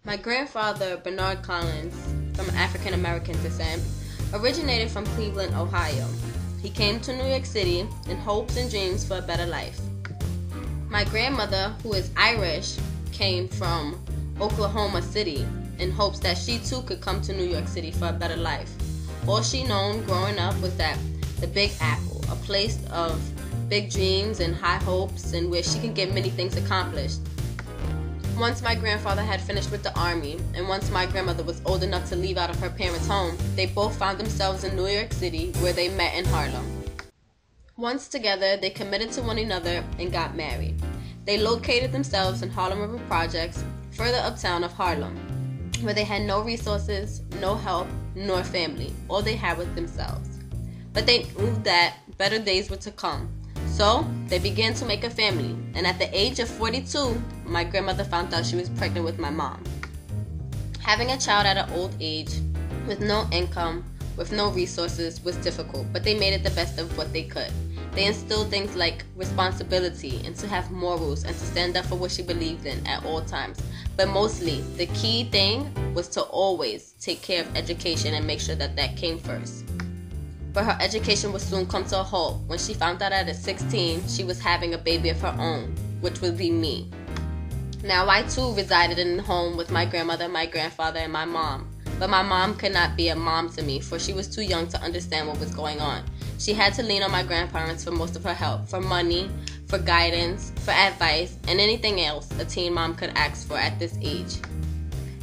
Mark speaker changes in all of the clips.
Speaker 1: My grandfather, Bernard Collins, from African American descent, originated from Cleveland, Ohio. He came to New York City in hopes and dreams for a better life. My grandmother, who is Irish, came from Oklahoma City in hopes that she too could come to New York City for a better life. All she known growing up was that the Big Apple, a place of big dreams and high hopes and where she could get many things accomplished. Once my grandfather had finished with the army, and once my grandmother was old enough to leave out of her parents' home, they both found themselves in New York City, where they met in Harlem. Once together, they committed to one another and got married. They located themselves in Harlem River Projects, further uptown of Harlem, where they had no resources, no help, nor family. All they had was themselves. But they knew that better days were to come. So, they began to make a family, and at the age of 42, my grandmother found out she was pregnant with my mom. Having a child at an old age, with no income, with no resources, was difficult, but they made it the best of what they could. They instilled things like responsibility and to have morals and to stand up for what she believed in at all times. But mostly, the key thing was to always take care of education and make sure that that came first. But her education would soon come to a halt when she found out at 16 she was having a baby of her own, which would be me. Now I too resided in the home with my grandmother, my grandfather, and my mom. But my mom could not be a mom to me, for she was too young to understand what was going on. She had to lean on my grandparents for most of her help, for money, for guidance, for advice, and anything else a teen mom could ask for at this age.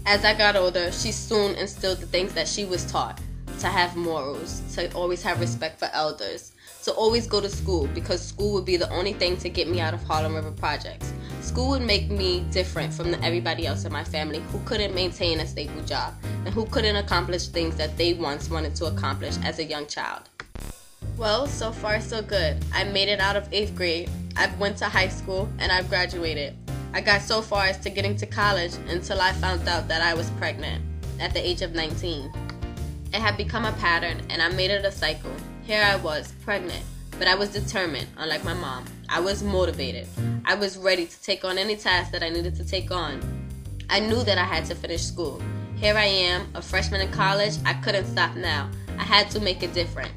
Speaker 1: As I got older, she soon instilled the things that she was taught. To have morals, to always have respect for elders, to always go to school, because school would be the only thing to get me out of Harlem River Projects. School would make me different from everybody else in my family who couldn't maintain a stable job and who couldn't accomplish things that they once wanted to accomplish as a young child. Well, so far so good. I made it out of 8th grade. I've went to high school and I've graduated. I got so far as to getting to college until I found out that I was pregnant at the age of 19. It had become a pattern, and I made it a cycle. Here I was, pregnant, but I was determined, unlike my mom. I was motivated. I was ready to take on any task that I needed to take on. I knew that I had to finish school. Here I am, a freshman in college. I couldn't stop now. I had to make it different.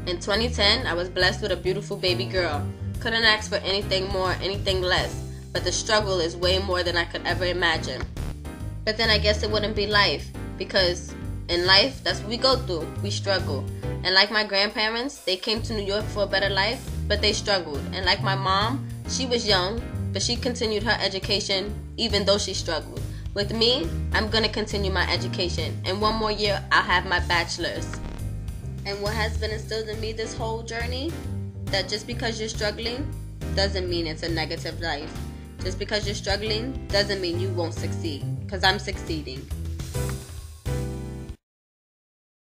Speaker 1: In 2010, I was blessed with a beautiful baby girl. Couldn't ask for anything more, anything less, but the struggle is way more than I could ever imagine. But then I guess it wouldn't be life, because in life, that's what we go through. We struggle. And like my grandparents, they came to New York for a better life, but they struggled. And like my mom, she was young, but she continued her education even though she struggled. With me, I'm going to continue my education. In one more year, I'll have my bachelor's. And what has been instilled in me this whole journey? That just because you're struggling doesn't mean it's a negative life. Just because you're struggling doesn't mean you won't succeed. Because I'm succeeding.